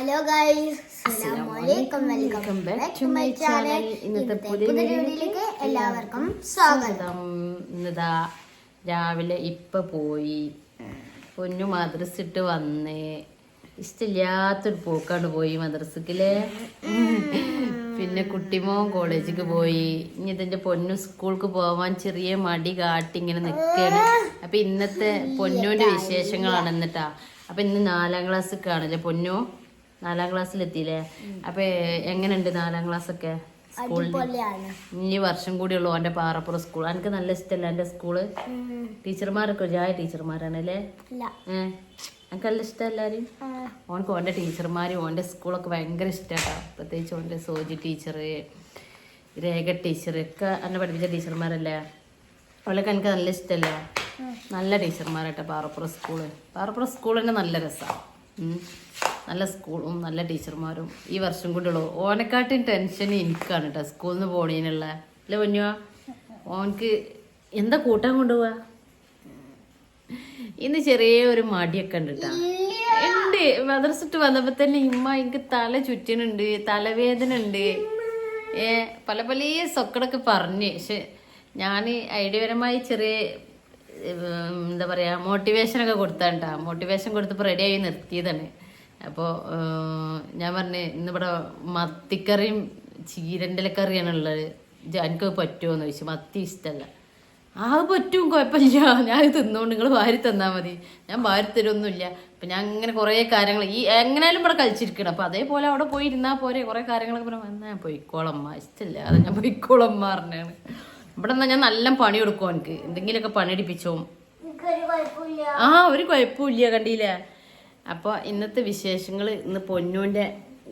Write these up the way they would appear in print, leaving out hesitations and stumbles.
Hello guys, അസ്സലാമുഅലൈക്കും. Welcome back to my channel. ഇന്നത്തെ പുതിയ വീഡിയോയിലേക്ക് എല്ലാവർക്കും സ്വാഗതം. ഇന്നതാ രാവിലെ ഇപ്പൊ പോയി പൊന്നു മദ്രസ ഇട്ട് വന്ന് ഇഷ്ടമില്ലാത്തൊരു പോക്കാണ്ട് പോയി മദ്രസക്കിലെ. പിന്നെ കുട്ടിമോൻ കോളേജിക്ക് പോയി. ഇനി ഇതിന്റെ പൊന്നു സ്കൂൾക്ക് പോവാൻ ചെറിയ മടി കാട്ടി ഇങ്ങനെ നിൽക്കുകയാണ്. അപ്പൊ ഇന്നത്തെ പൊന്നുവിന്റെ വിശേഷങ്ങളാണ് എന്നിട്ടാ. അപ്പൊ ഇന്ന് 4ാം ക്ലാസ്സിലാണല്ലേ പൊന്നു, 4ാം ക്ലാസ്സിലെത്തിയില്ലേ. അപ്പൊ എങ്ങനെയുണ്ട് 4ാം ക്ലാസ്സൊക്കെ സ്കൂളിൽ? ഈ വർഷം കൂടി ഉള്ളു ഓന്റെ പാറപ്പുറം സ്കൂൾ. എനിക്ക് നല്ല ഇഷ്ടമല്ല എന്റെ സ്കൂള്. ടീച്ചർമാരൊക്കെ ജായ ടീച്ചർമാരാണല്ലേ. എനിക്ക് നല്ല ഇഷ്ടം എല്ലാവരും. ഓനക്ക് ഓൻ്റെ ടീച്ചർമാരും ഓൻ്റെ സ്കൂളൊക്കെ ഭയങ്കര ഇഷ്ടമാട്ടോ. പ്രത്യേകിച്ച് ഓൻ്റെ സോജി ടീച്ചർ, രേഖ ടീച്ചർ ഒക്കെ എന്നെ പഠിപ്പിച്ച ടീച്ചർമാരല്ലേ. അവളൊക്കെ എനിക്ക് നല്ല ഇഷ്ടമല്ലേ. നല്ല ടീച്ചർമാരാട്ടോ പാറപ്പുറം സ്കൂള്. പാറപ്പുറം സ്കൂൾ തന്നെ നല്ല രസമാണ്. നല്ല സ്കൂളും നല്ല ടീച്ചർമാരും. ഈ വർഷം കൂടി ഉള്ളൂ. ഓനെക്കാട്ടും ടെൻഷൻ എനിക്കാണ് കേട്ടോ സ്കൂളിൽ നിന്ന് പോണീനുള്ള. അല്ലേ പൊന്നുവാ? ഓനക്ക് എന്താ കൂട്ടാൻ കൊണ്ടുപോവാ? ഇന്ന് ചെറിയൊരു മടിയൊക്കെ ഉണ്ട് കേട്ടോ. ഉണ്ട്. മദ്രസിട്ട് വന്നപ്പോ തന്നെ ഇമ്മ എനിക്ക് തല ചുറ്റനുണ്ട്, തലവേദന ഉണ്ട്, പല പല സൊക്കടൊക്കെ പറഞ്ഞ്. പക്ഷെ ഞാൻ ഐഡിയപരമായി ചെറിയ എന്താ പറയാ മോട്ടിവേഷനൊക്കെ കൊടുത്താണ്ടാ. മോട്ടിവേഷൻ കൊടുത്തപ്പോൾ റെഡിയായി നിർത്തിയതാണ്. അപ്പോൾ ഞാൻ പറഞ്ഞ് ഇന്നിവിടെ മത്തിക്കറിയും ചീരൻ്റെ കറിയാണുള്ളത്, എനിക്ക് പറ്റുമോയെന്ന് ചോദിച്ചു. മത്തി ഇഷ്ടമല്ല. അത് പറ്റും, കുഴപ്പമില്ല, ഞാൻ തിന്നോണ്ട് നിങ്ങൾ വാരി തന്നാൽ മതി, ഞാൻ വാരി തരുമൊന്നുമില്ല. അപ്പം ഞാൻ അങ്ങനെ കുറേ കാര്യങ്ങൾ ഈ എങ്ങനെയാലും ഇവിടെ കഴിച്ചിരിക്കണം. അപ്പം അതേപോലെ അവിടെ പോയി ഇരുന്നാൽ പോരെ. കുറേ കാര്യങ്ങളൊക്കെ പറഞ്ഞാൽ ഞാൻ പോയിക്കോളമ്മ, ഇഷ്ടമില്ല അത് ഞാൻ പോയിക്കോളമ്മ പറഞ്ഞാണ്. ഇവിടെ എന്നാൽ ഞാൻ നല്ല പണി കൊടുക്കും എനിക്ക്, എന്തെങ്കിലുമൊക്കെ പണിയെടുപ്പിച്ചോ. ഒരു കുഴപ്പമില്ല, കണ്ടില്ല. അപ്പോൾ ഇന്നത്തെ വിശേഷങ്ങൾ, ഇന്ന് പൊന്നൂൻ്റെ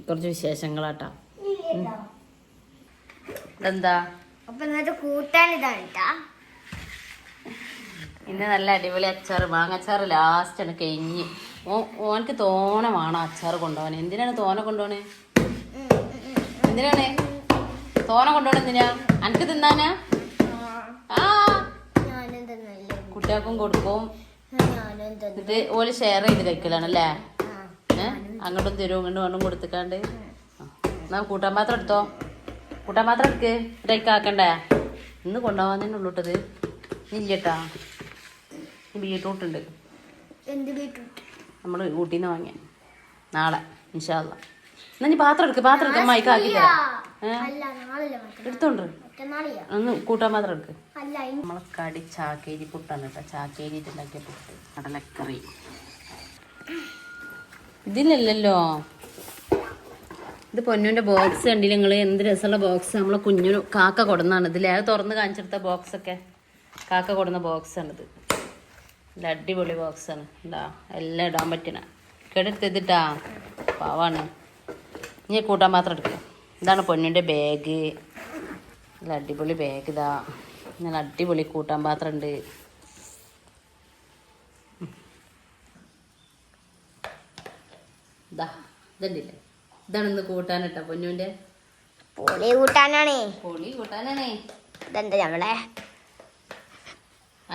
കുറച്ച് വിശേഷങ്ങളാട്ടാ. എന്താ ഇന്ന് നല്ല അടിപൊളി അച്ചാറ്, മാങ്ങച്ചാറ് ലാസ്റ്റാണ് കഴിഞ്ഞ്. ഓനക്ക് തോനെ വേണം അച്ചാറ് കൊണ്ടുപോകാൻ. എന്തിനാണ് തോനെ കൊണ്ടുപോണേ? എന്തിനാണ് തോനെ കൊണ്ടുപോകണം? എന്തിനാ? എനിക്ക് തിന്നാനാ? കുട്ടികൾക്കും കൊടുക്കും. ഇത് ഓല് ഷെയർ ചെയ്ത് കഴിക്കലാണല്ലേ. അങ്ങോട്ടും തരും ഇങ്ങോട്ടും വേണ്ടും കൊടുത്തിക്കാണ്ട്. എന്നാ കൂട്ടാൻ പാത്രം എടുത്തോ, കൂട്ടാൻ പാത്രം എടുക്ക്. ഇതാക്കണ്ടേ? ഇന്ന് കൊണ്ടുപോകാൻ തന്നെ ഉള്ളൂട്ടത്. ഇല്ലട്ടാ, ബീട്രൂട്ട് ഉണ്ട്. നമ്മൾ ഊട്ടിയിൽ നിന്ന് വാങ്ങിയ നാളെ ഇൻഷാ അല്ലാ. എന്നാ നീ പാത്രം എടുക്ക്, പാത്രം എടുക്കാൻ മൈക്കാക്കി തരാം. എടുത്തോണ്ട് ഒന്ന് കൂട്ടാൻ പാത്രം എടുക്ക്. നമ്മളെ കടി ചാക്കേരി പുട്ടാണ് കേട്ടോ. ചാക്കേരി ഉണ്ടാക്കിയ പുട്ട്, കടലക്കറി. ഇതിലല്ലോ ഇത് പൊന്നുവിൻ്റെ ബോക്സ് കണ്ടില്ല നിങ്ങൾ? എന്ത് രസമുള്ള ബോക്സ്. നമ്മളെ കുഞ്ഞിന് കാക്ക കൊടുന്നാണ് ഇതിൽ. അത് തുറന്ന് കാണിച്ചെടുത്ത ബോക്സൊക്കെ കാക്ക കൊടുന്ന ബോക്സാണിത്. നല്ല അടിപൊളി ബോക്സാണ്. എന്താ എല്ലാം ഇടാൻ പറ്റണ. കേടെടുത്തിട്ടാ പാവാണ്. ഇനി കൂട്ടാൻ പാത്രം എടുക്കുക. ഇതാണ് പൊന്നിൻ്റെ ബാഗ്. നല്ല അടിപൊളി ബാഗ്. ഇതാ നല്ല അടിപൊളി കൂട്ടാൻ പാത്രം ഉണ്ട്. ഇതാ ഇതുണ്ടില്ലേ, ഇതാണ് ഇന്ന് കൂട്ടാനിട്ടാ പൊന്നുവിൻ്റെ. പൊളി കൂട്ടാനാണേ, പൊളി കൂട്ടാനാണേ. ഇതെന്താ നമ്മളെ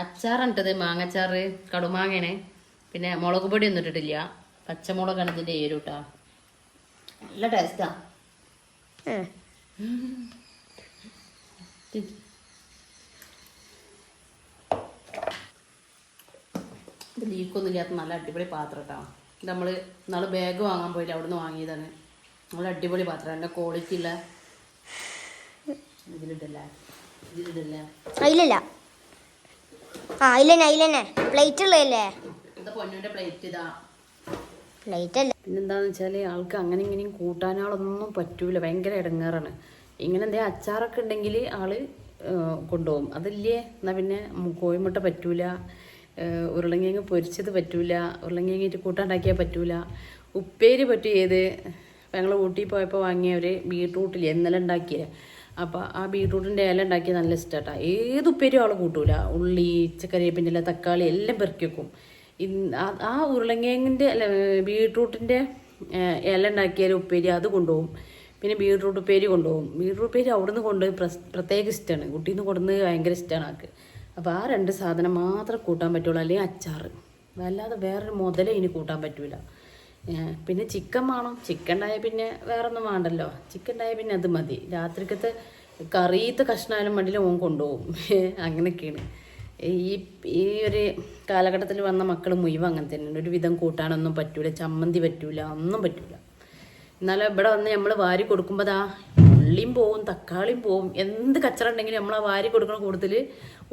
അച്ചാറിട്ടത്, മാങ്ങച്ചാറ്, കടുമാങ്ങയാണ്. പിന്നെ മുളക് പൊടി ഒന്നും ഇട്ടിട്ടില്ല, പച്ചമുളകാണ് ഇതിൻ്റെ ഏരുട്ടാ. നല്ല ടേസ്റ്റാ. ഇത് ലീക്കൊന്നും ഇല്ലാത്ത നല്ല അടിപൊളി പാത്രം കേട്ടോ. ഇത് നമ്മൾ നാളെ ബാഗ് വാങ്ങാൻ പോയില്ല, അവിടെ നിന്ന് വാങ്ങിയതാണ്. നല്ല അടിപൊളി പാത്രം, നല്ല ക്വാളിറ്റി ഉള്ള. ഇതിലിട്ടല്ലേ, ഇതിലിട്ടല്ലേ? ഇല്ലല്ല, പ്ലേറ്റ് ഉള്ളതല്ലേ. ഇത് പൊന്നുവിൻ്റെ പ്ലേറ്റ്. ഇതാ പ്ലേറ്റ് അല്ല. പിന്നെന്താന്ന് വെച്ചാൽ ആൾക്ക് അങ്ങനെ ഇങ്ങനെയും കൂട്ടാനാളൊന്നും പറ്റൂല, ഭയങ്കര ഇടങ്ങാറാണ്. ഇങ്ങനെ എന്തെങ്കിലും അച്ചാറൊക്കെ ഉണ്ടെങ്കിൽ ആള് കൊണ്ടുപോകും. അതില്ലേ എന്നാൽ പിന്നെ കോഴിമുട്ട പറ്റൂല, ഉരുളങ്കിഴങ്ങ് പൊരിച്ചത് പറ്റൂല, ഉരുളങ്കിഴങ്ങിട്ട് കൂട്ടാണ്ടാക്കിയാൽ പറ്റൂല, ഉപ്പേരി പറ്റും. ഏത് ഞങ്ങൾ ഊട്ടി പോയപ്പോൾ വാങ്ങിയ ഒരു ബീട്രൂട്ടില്ലേ ഇന്നലെ ഉണ്ടാക്കിയത്. അപ്പോൾ ആ ബീട്രൂട്ടിൻ്റെ ഇല ഉണ്ടാക്കിയത് നല്ല ഇഷ്ടമാട്ടാ. ഏത് ഉപ്പേരും ആൾ കൂട്ടൂല. ഉള്ളി, കരിവേപ്പിൻ്റെ ഇല, തക്കാളി എല്ലാം പെറുക്കി വെക്കും. ആ ഉരുളങ്കിഴങ്ങിൻ്റെ ബീട്രൂട്ടിൻ്റെ ഇല ഉണ്ടാക്കിയാൽ ഉപ്പേരി അത് കൊണ്ടുപോകും. പിന്നെ ബീട്രൂട്ട് ഉപ്പേരി കൊണ്ടുപോകും. ബീട്രൂട്ട് ഉപ്പേരി അവിടുന്ന് പ്രത്യേക ഇഷ്ടമാണ്. കുട്ടിയിൽ നിന്ന് കൊടുന്ന് ഭയങ്കര ഇഷ്ടമാണ് ആൾക്ക്. അപ്പോൾ ആ 2 സാധനം മാത്രം കൂട്ടാൻ പറ്റുള്ളൂ. അല്ലെങ്കിൽ അച്ചാറ്, അല്ലാതെ വേറൊരു മുതലേ ഇനി കൂട്ടാൻ പറ്റൂല. പിന്നെ ചിക്കൻ വേണം. ചിക്കൻ ഉണ്ടായാൽ പിന്നെ വേറെ ഒന്നും വേണ്ടല്ലോ. ചിക്കൻ ഉണ്ടായാൽ പിന്നെ അത് മതി. രാത്രിക്കത്തെ കറിയത്തെ കഷ്ണമായാലും മടിയിൽ ഓൻ കൊണ്ടുപോകും. അങ്ങനെയൊക്കെയാണ് ഈ ഒരു കാലഘട്ടത്തിൽ വന്ന മക്കൾ മുഴുവൻ അങ്ങനെ തന്നെയാണ്. ഒരു വിധം കൂട്ടാനൊന്നും പറ്റൂല, ചമ്മന്തി പറ്റൂല, ഒന്നും പറ്റൂല. എന്നാലും ഇവിടെ വന്ന് നമ്മൾ വാരി കൊടുക്കുമ്പോൾ ഉള്ളിയും പോവും, തക്കാളിയും പോവും, എന്ത് കച്ചറ ഉണ്ടെങ്കിലും നമ്മൾ ആ വാരി കൊടുക്കണ കൂടുതൽ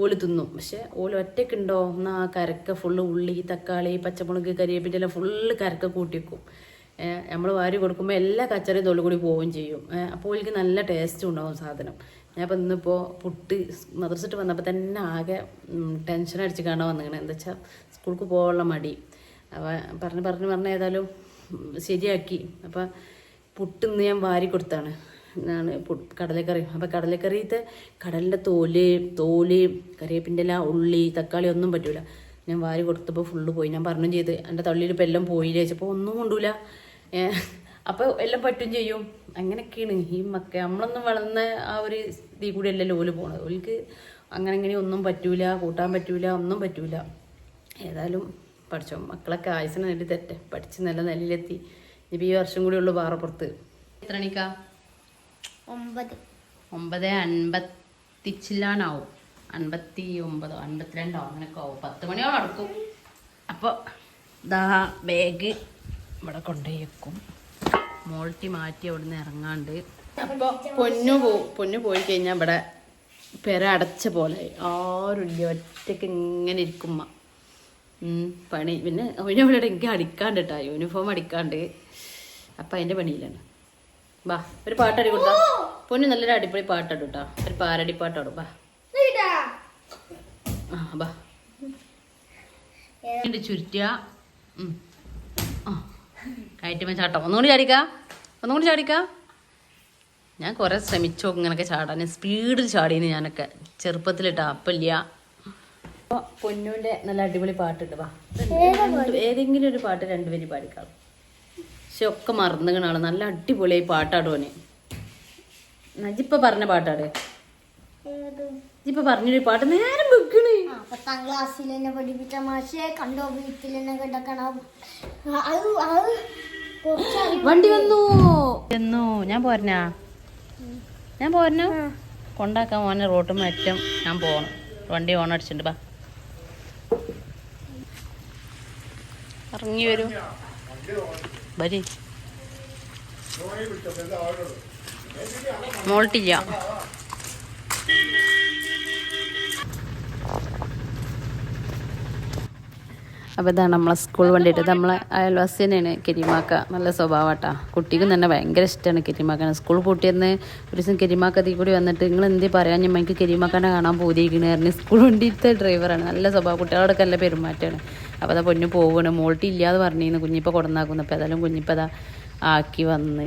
ഓല് തിന്നും. പക്ഷെ ഓല് ഒറ്റയ്ക്കുണ്ടോ എന്നാൽ ആ കരക്ക ഫുള്ള് ഉള്ളി, തക്കാളി, പച്ചമുളക്, കരിവേപ്പിൻ്റെ എല്ലാം ഫുള്ള് കരക്ക കൂട്ടി വെക്കും. നമ്മൾ വാരി കൊടുക്കുമ്പോൾ എല്ലാ കച്ചറയും തോല് കൂടി പോവുകയും ചെയ്യും. അപ്പോൾ ഓൾക്ക് നല്ല ടേസ്റ്റും ഉണ്ടാവും സാധനം. ഞാൻ ഇപ്പം ഇന്നിപ്പോൾ പുട്ട് മദ്രസിട്ട് വന്നപ്പോൾ തന്നെ ആകെ ടെൻഷൻ അടിച്ച് കാണാൻ വന്നിങ്ങനെ. എന്താ വെച്ചാൽ സ്കൂൾക്ക് പോകാനുള്ള മടി. അപ്പോൾ പറഞ്ഞ് ഏതായാലും ശരിയാക്കി. അപ്പം പുട്ട് ഇന്ന് ഞാൻ വാരി കൊടുത്താണ്. ഞാന് കടലക്കറി. അപ്പം കടലക്കറിയത്തെ കടലിൻ്റെ തോല് കറിവേപ്പിൻ്റെ എല്ലാം ഉള്ളി, തക്കാളി ഒന്നും പറ്റൂല. ഞാൻ വാരി കൊടുത്തപ്പോൾ ഫുള്ള് പോയി. ഞാൻ പറഞ്ഞു ചെയ്ത് എൻ്റെ തള്ളിയിൽ ഇപ്പം എല്ലാം പോയില്ലേ വെച്ചപ്പോൾ ഒന്നും കൊണ്ടൂല. അപ്പോൾ എല്ലാം പറ്റും ചെയ്യും. അങ്ങനെയൊക്കെയാണ് ഈ നമ്മളൊന്നും വളർന്ന ആ ഒരു ഇതിൽ കൂടി അല്ലല്ലോ ഓല് പോണത്. ഓൾക്ക് അങ്ങനെ ഒന്നും പറ്റൂല, കൂട്ടാൻ പറ്റൂല, ഒന്നും പറ്റൂല. ഏതായാലും പഠിച്ചോ മക്കളൊക്കെ ആയുസിന് നേടി തെറ്റെ പഠിച്ച് നല്ല നിലയിലെത്തി. ഇപ്പം ഈ വർഷം കൂടി ഉള്ളു പാറപ്പുറത്ത്. എത്ര മണിക്കാ? 9:50 ചില്ലാനാവും. 59 52 അങ്ങനെയൊക്കെ ആവും. 10 മണിയോളം നടക്കും. അപ്പോൾ ദാ ബാഗ് ഇവിടെ കൊണ്ടുപോയി വെക്കും. മോൾട്ടി മാറ്റി അവിടെ നിന്ന് ഇറങ്ങാണ്ട്. അപ്പോൾ പൊന്നു പോയി കഴിഞ്ഞാൽ ഇവിടെ പെര അടച്ച പോലെ ആരുമില്ല. ഒറ്റയ്ക്ക് ഇങ്ങനെ ഇരിക്കുമ്മ പണി. പിന്നെ അവനിവിടെ എനിക്ക് അടിക്കാണ്ട് കേട്ടോ, യൂണിഫോം അടിക്കാണ്ട്. അപ്പം അതിൻ്റെ പണിയിലാണ്. ബാ ഒരു പാട്ടടി കൊടുത്താ പൊന്നു നല്ലൊരു അടിപൊളി പാട്ടാടും കേട്ടോ. ഒരു പാരടി പാട്ടാടും. ബാ ബാ ചുരുട്ടിയ കയറ്റുമ്പോൾ ചാട്ടം. ഒന്നുകൂടി ചാടിക്കാ. ഞാൻ കുറേ ശ്രമിച്ചു ഇങ്ങനെയൊക്കെ ചാടാൻ. സ്പീഡിൽ ചാടീന് ഞാനൊക്കെ ചെറുപ്പത്തിലിട്ടാ. അപ്പല്ല. അപ്പോൾ പൊന്നുവിൻ്റെ നല്ല അടിപൊളി പാട്ടുണ്ട്. വാ ഏതെങ്കിലും ഒരു പാട്ട് രണ്ടുപേരും പാടിക്കാം. പക്ഷെ ഒക്കെ മറന്നുകണാണ്. നല്ല അടിപൊളിയായി പാട്ടാടുവന്. നജിപ്പ പറഞ്ഞ പാട്ടാട്. ഇപ്പൊ പറഞ്ഞൊരു പാട്ട് നേരം വെക്കണേ. 10ാം ക്ലാസ്സിൽ തന്നെ പഠിപ്പിച്ച മാഷെ കണ്ടോ വീട്ടിൽ തന്നെ കിടക്കണം. വണ്ടി വന്നു. ഞാൻ പോരണോ കൊണ്ടാക്കാൻ മോനെ റോട്ടും മറ്റും ഞാൻ പോകണം. വണ്ടി ഓൺ അടിച്ചിട്ടുണ്ട്. ബാ ഇറങ്ങി വരൂ. വരി മോൾട്ടില്ല. അപ്പോൾ ഇതാണ് നമ്മളെ സ്കൂൾ വണ്ടിയിട്ട്. നമ്മളെ അയൽവാസി തന്നെയാണ് കെരിമാക്ക. നല്ല സ്വഭാവട്ടാ. കുട്ടിക്കും തന്നെ ഭയങ്കര ഇഷ്ടമാണ് കെരിമാക്കാനെ. സ്കൂൾ പൂട്ടിയെന്ന് ഒരു ദിവസം കെരിമാക്ക അതിൽ കൂടി വന്നിട്ട് നിങ്ങൾ എന്ത് പറയാൻ ഞാൻ എനിക്ക് കെരിമാക്കാനെ കാണാൻ പോയിരിക്കണായിരുന്നു. സ്കൂൾ വണ്ടിയിലത്തെ ഡ്രൈവറാണ്. നല്ല സ്വഭാവം. കുട്ടികളോടൊക്കെ നല്ല പെരുമാറ്റമാണ്. അപ്പോൾ അതാ പൊന്നു പോവുകയാണ്. മോൾട്ടി ഇല്ലാതെ പറഞ്ഞിരുന്നു കുഞ്ഞിപ്പോൾ കൊടുന്നാക്കുന്നു. അപ്പോൾ ഏതായാലും കുഞ്ഞിപ്പോൾ അതാ ആക്കി വന്ന്.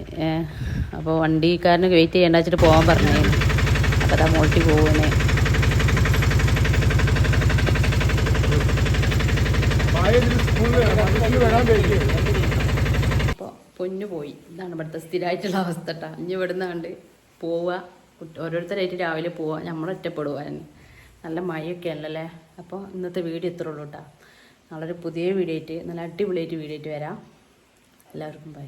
അപ്പോൾ വണ്ടിക്കാരന് വെയിറ്റ് ചെയ്യേണ്ട വെച്ചിട്ട് പോകാൻ പറഞ്ഞിരുന്നു. അപ്പോൾ അതാ മോൾട്ടി പോവുകയാണ്. അപ്പോൾ പൊന്നു പോയി. ഇതാണ് ഇവിടുത്തെ സ്ഥിരമായിട്ടുള്ള അവസ്ഥ കേട്ടോ. ഇനി ഇവിടുന്ന് കണ്ട് പോവുക, ഓരോരുത്തരായിട്ട് രാവിലെ പോവുക, നമ്മൾ ഒറ്റപ്പെടുക. നല്ല മഴയൊക്കെ അല്ലല്ലേ. അപ്പോൾ ഇന്നത്തെ വീഡിയോ ഇത്രേ ഉള്ളൂ കേട്ടോ. നാളെ ഒരു പുതിയ വീഡിയോ ആയിട്ട് നല്ല അടിപൊളിയായിട്ട് വീഡിയോ ആയിട്ട് വരാം. എല്ലാവർക്കും ബൈ.